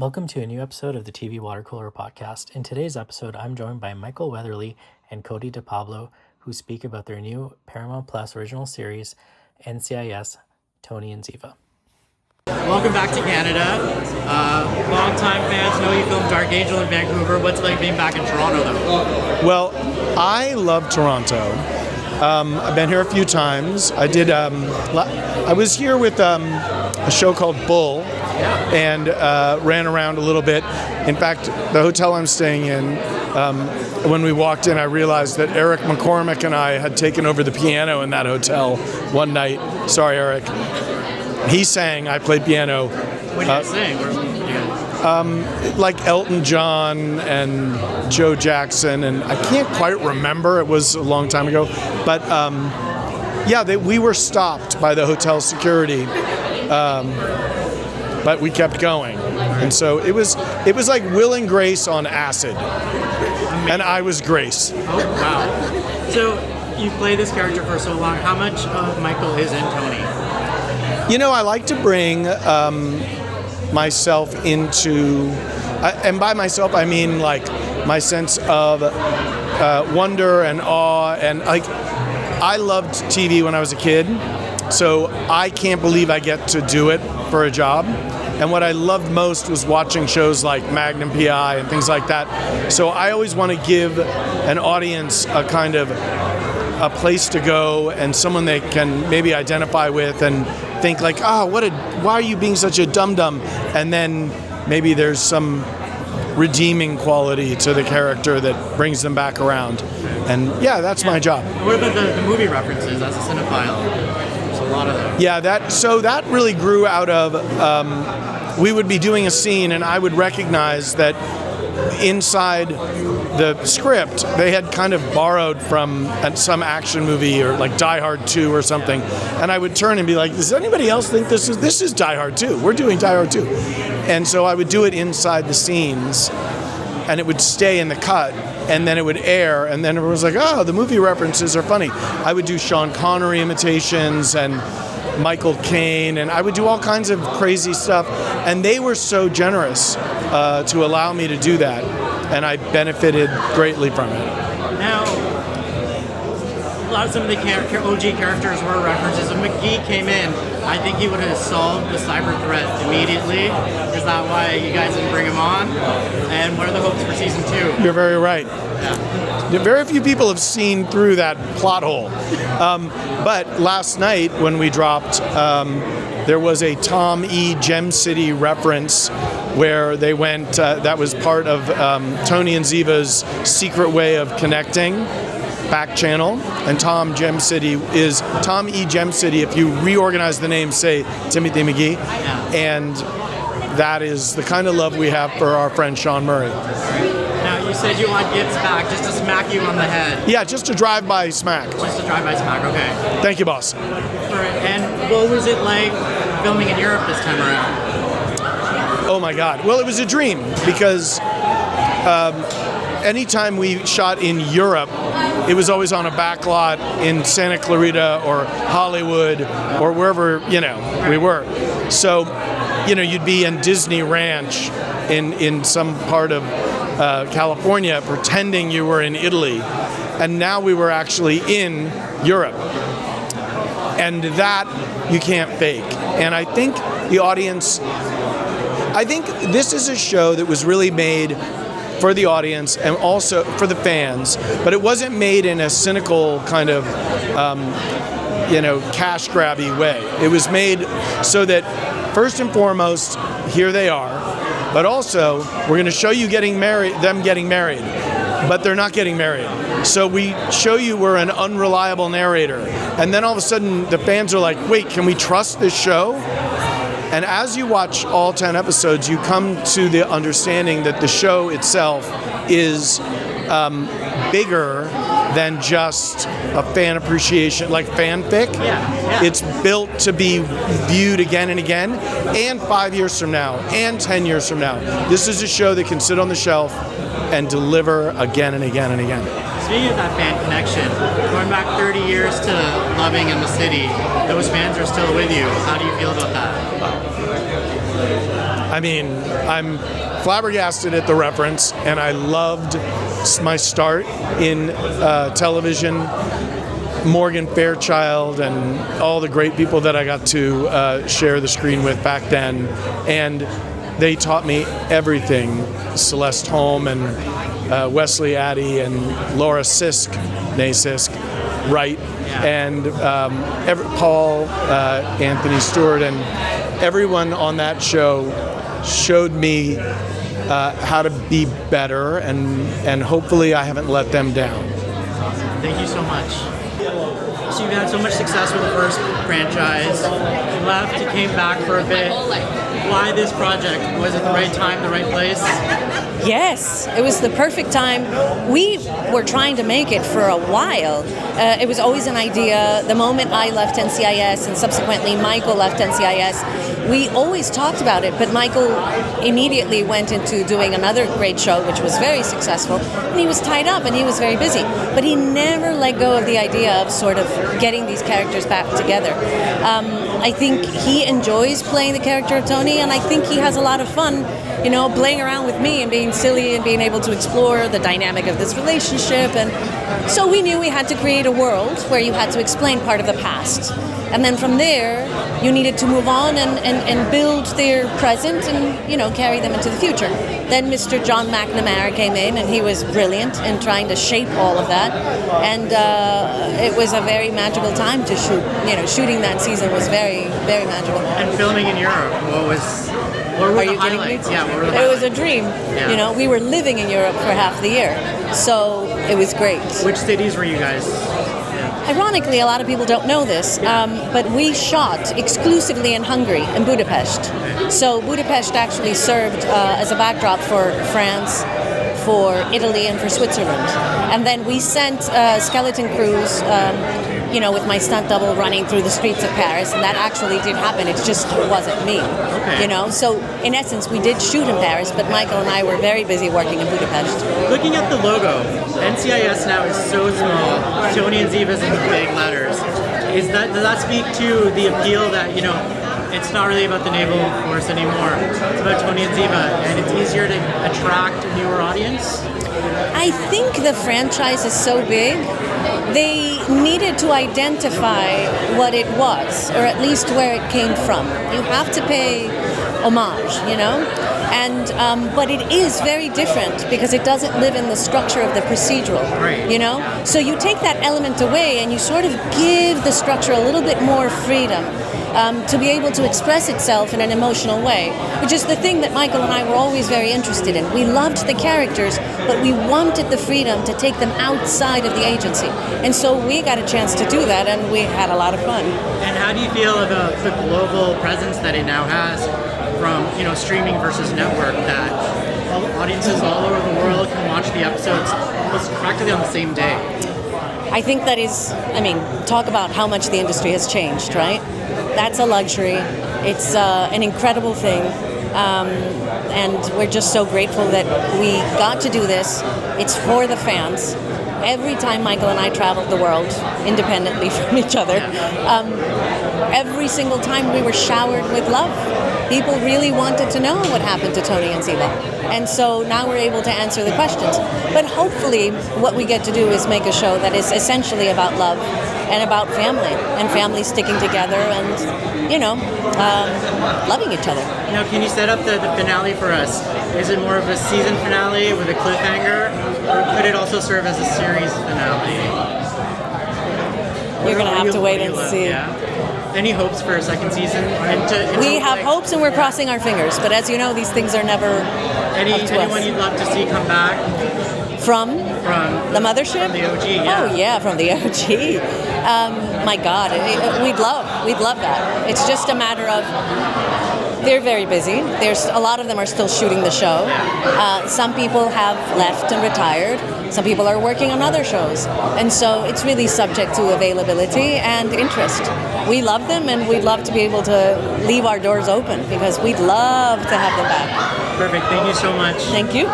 Welcome to a new episode of the TV Watercooler podcast. In today's episode, I'm joined by Michael Weatherly and Cote de Pablo, who speak about their new Paramount Plus original series, NCIS, Tony and Ziva. Welcome back to Canada. Long-time fans know you filmed Dark Angel in Vancouver. What's it like being back in Toronto, though? Well, I love Toronto. I've been here a few times. I was here with a show called Bull, and ran around a little bit. In fact, the hotel I'm staying in, when we walked in, I realized that Eric McCormick and I had taken over the piano in that hotel one night. Sorry, Eric. He sang, I played piano. What did you sing? Like Elton John and Joe Jackson, and I can't quite remember, it was a long time ago, but we were stopped by the hotel security, but we kept going, and so it was like Will and Grace on acid. Amazing. And I was Grace. Oh, wow. So you play this character for so long. How much of Michael is in Tony? You know, I like to bring myself into, and by myself I mean like my sense of wonder and awe, and like I loved TV when I was a kid, so I can't believe I get to do it for a job. And what I loved most was watching shows like Magnum PI and things like that. So I always want to give an audience a kind of a place to go and someone they can maybe identify with and think like, why are you being such a dum-dum? And then maybe there's some redeeming quality to the character that brings them back around. And that's my job. What about the movie references? That's a cinephile. There's a lot of them. Yeah, that really grew out of, we would be doing a scene and I would recognize that inside the script, they had kind of borrowed from some action movie or like Die Hard 2 or something. And I would turn and be like, does anybody else think this is Die Hard 2? We're doing Die Hard 2. And so I would do it inside the scenes and it would stay in the cut and then it would air and then everyone was like, oh, the movie references are funny. I would do Sean Connery imitations and Michael Caine, and I would do all kinds of crazy stuff, and they were so generous to allow me to do that, and I benefited greatly from it. Now, some of the OG characters were references. If McGee came in, I think he would have solved the cyber threat immediately. Is that why you guys didn't bring him on? And what are the hopes for season 2? You're very right. Yeah. Very few people have seen through that plot hole. But last night when we dropped, there was a Thom E Gemcity reference where they went, that was part of Tony and Ziva's secret way of connecting, back channel. And Thom E Gemcity, if you reorganize the name, say Timothy McGee. Yeah. And that is the kind of love we have for our friend Sean Murray. Now, you said you want gifts back just to smack you on the head. Yeah, just a drive-by smack. Just a drive-by smack, okay. Thank you, boss. And what was it like filming in Europe this time around? Oh my God. Well, it was a dream because anytime we shot in Europe, it was always on a back lot in Santa Clarita or Hollywood or wherever, we were. So, you'd be in Disney Ranch in some part of California pretending you were in Italy. And now we were actually in Europe. And that you can't fake. And I think this is a show that was really made for the audience and also for the fans, but it wasn't made in a cynical kind of, cash grabby way. It was made so that first and foremost, here they are, but also we're going to show you them getting married, but they're not getting married. So we show you we're an unreliable narrator, and then all of a sudden the fans are like, wait, can we trust this show? And as you watch all 10 episodes, you come to the understanding that the show itself is bigger than just a fan appreciation, like fanfic. Yeah. It's built to be viewed again and again, and 5 years from now, and 10 years from now. This is a show that can sit on the shelf and deliver again and again and again. Speaking of that fan connection, going back 30 years to Loving in the City, those fans are still with you. How do you feel about that? I mean, I'm flabbergasted at the reference, and I loved my start in television. Morgan Fairchild and all the great people that I got to share the screen with back then, and they taught me everything. Celeste Holm and Wesley Addy and Laura Sisk, nay Sisk, Wright, and Paul, Anthony Stewart, and everyone on that show showed me how to be better, and hopefully I haven't let them down. Thank you so much. So you've had so much success with the first franchise. You left, you came back for a bit. Why this project? Was it the right time, the right place? Yes, it was the perfect time. We were trying to make it for a while. It was always an idea. The moment I left NCIS and subsequently Michael left NCIS, we always talked about it, but Michael immediately went into doing another great show, which was very successful, and he was tied up and he was very busy. But he never let go of the idea of sort of getting these characters back together. I think he enjoys playing the character of Tony, and I think he has a lot of fun, playing around with me and being silly and being able to explore the dynamic of this relationship. And so we knew we had to create a world where you had to explain part of the past. And then from there, you needed to move on and build their present and, carry them into the future. Then Mr. John McNamara came in, and he was brilliant in trying to shape all of that. And it was a very magical time to shoot. Shooting that season was very, very magical. And filming in Europe, what were the highlights? Yeah, what were the highlights? It was a dream. Yeah. We were living in Europe for half the year, so it was great. Which cities were you guys? Ironically, a lot of people don't know this, but we shot exclusively in Hungary, in Budapest. So Budapest actually served as a backdrop for France, for Italy, and for Switzerland. And then we sent skeleton crews, with my stunt double running through the streets of Paris, and that actually did happen. It just wasn't me, So in essence, we did shoot in Paris, but Michael and I were very busy working in Budapest. Looking at the logo, NCIS now is so small. Tony and Ziva's in big letters. Does that speak to the appeal that, it's not really about the naval force anymore. It's about Tony and Ziva, and it's easier to attract a newer audience? I think the franchise is so big, they needed to identify what it was, or at least where it came from. You have to pay homage, And but it is very different because it doesn't live in the structure of the procedural, right. So you take that element away and you sort of give the structure a little bit more freedom. To be able to express itself in an emotional way, which is the thing that Michael and I were always very interested in. We loved the characters, but we wanted the freedom to take them outside of the agency. And so we got a chance to do that, and we had a lot of fun. And how do you feel about the global presence that it now has from, streaming versus network, that audiences all over the world can watch the episodes almost practically on the same day? I think that is, talk about how much the industry has changed, right? That's a luxury. It's an incredible thing. And we're just so grateful that we got to do this. It's for the fans. Every time Michael and I traveled the world independently from each other, every single time we were showered with love. People really wanted to know what happened to Tony and Ziva. And so now we're able to answer the questions. But hopefully what we get to do is make a show that is essentially about love and about family, and family sticking together and, loving each other. Can you set up the finale for us? Is it more of a season finale with a cliffhanger, or could it also serve as a series finale? You're going to have to wait and see. Yeah. Any hopes for a second season? We have hopes, and we're crossing our fingers. But as you know, these things are never anyone you'd love to see come back? From the mothership? From the OG, yeah. Oh, yeah, from the OG. My God, we'd love that. It's just a matter of, they're very busy. There's a lot of them are still shooting the show. Some people have left and retired. Some people are working on other shows. And so it's really subject to availability and interest. We love them, and we'd love to be able to leave our doors open because we'd love to have them back. Perfect. Thank you so much. Thank you.